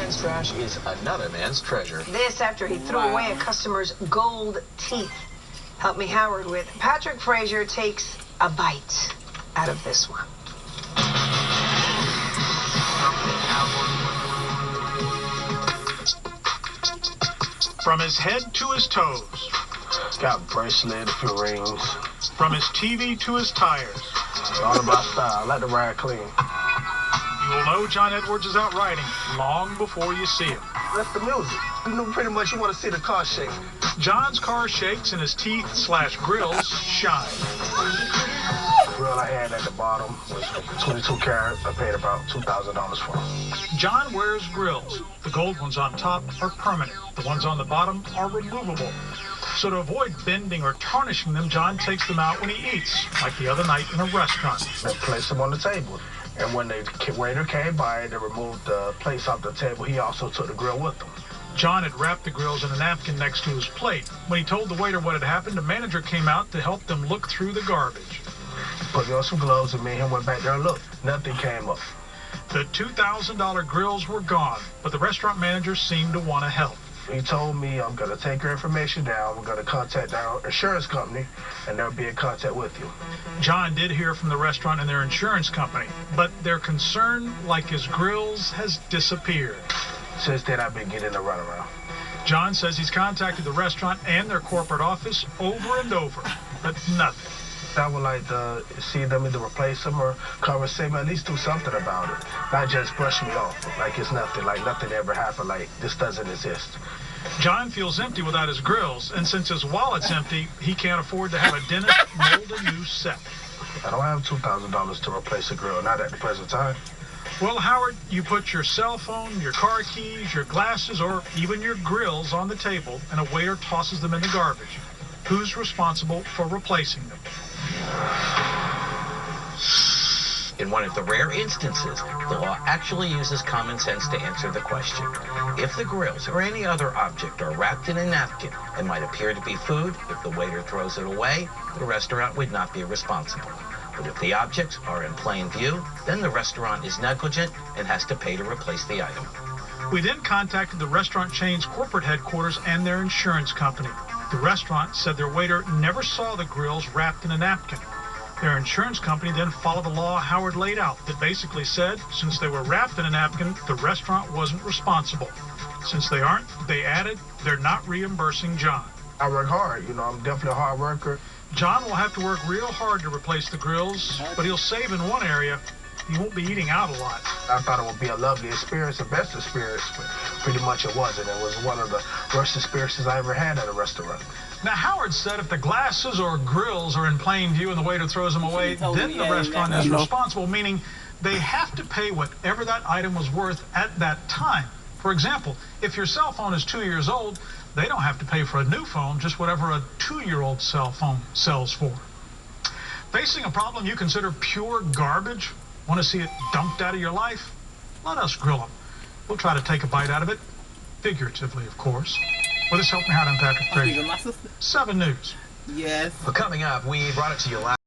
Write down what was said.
man's trash is another man's treasure. This after he threw away a customer's gold teeth. Help me, Howard, with Patrick Frazier takes a bite out of this one. From his head to his toes. Got a bracelet, a few rings. From his TV to his tires. It's all about style. Let the ride clean. You will know John Edwards is out riding long before you see him. That's the music. You know, pretty much you want to see the car shake. John's car shakes and his teeth/grills shine. The grill I had at the bottom was 22 carats. I paid about $2,000 for it. John wears grills. The gold ones on top are permanent. The ones on the bottom are removable. So to avoid bending or tarnishing them, John takes them out when he eats, like the other night in a restaurant. They place them on the table. And when the waiter came by, they removed the plates off the table. He also took the grill with him. John had wrapped the grills in a napkin next to his plate. When he told the waiter what had happened, the manager came out to help them look through the garbage. Put me on some gloves, and me and him went back there and looked. Nothing came up. The $2,000 grills were gone, but the restaurant manager seemed to want to help. He told me, I'm going to take your information down. We're going to contact our insurance company, and they'll be in contact with you. John did hear from the restaurant and their insurance company, but their concern, like his grills, has disappeared. Since then, I've been getting a runaround. John says he's contacted the restaurant and their corporate office over and over, but nothing. I would like to see them either replace them or conversate, at least do something about it. Not just brush me off like it's nothing, like nothing ever happened, like this doesn't exist. John feels empty without his grills, and since his wallet's empty, he can't afford to have a dentist mold a new set. I don't have $2,000 to replace a grill, not at the present time. Well, Howard, you put your cell phone, your car keys, your glasses, or even your grills on the table, and a waiter tosses them in the garbage. Who's responsible for replacing them? In one of the rare instances, the law actually uses common sense to answer the question. If the grills or any other object are wrapped in a napkin and might appear to be food, if the waiter throws it away, the restaurant would not be responsible. But if the objects are in plain view, then the restaurant is negligent and has to pay to replace the item. We then contacted the restaurant chain's corporate headquarters and their insurance company. The restaurant said their waiter never saw the grills wrapped in a napkin. Their insurance company then followed the law Howard laid out that basically said, since they were wrapped in a napkin, the restaurant wasn't responsible. Since they aren't, they added, they're not reimbursing John. I work hard, I'm definitely a hard worker. John will have to work real hard to replace the grills, but he'll save in one area. He won't be eating out a lot. I thought it would be a lovely experience, the best experience, but pretty much it wasn't. It was one of the worst experiences I ever had at a restaurant. Now, Howard said if the glasses or grills are in plain view and the waiter throws them away, then the restaurant is responsible, meaning they have to pay whatever that item was worth at that time. For example, if your cell phone is 2 years old, they don't have to pay for a new phone, just whatever a 2-year-old cell phone sells for. Facing a problem you consider pure garbage? Want to see it dumped out of your life? Let us grill them. We'll try to take a bite out of it, figuratively, of course. With us helping out, I'm Patrick Frazier. 7 News. Yes. Well, coming up, we brought it to you last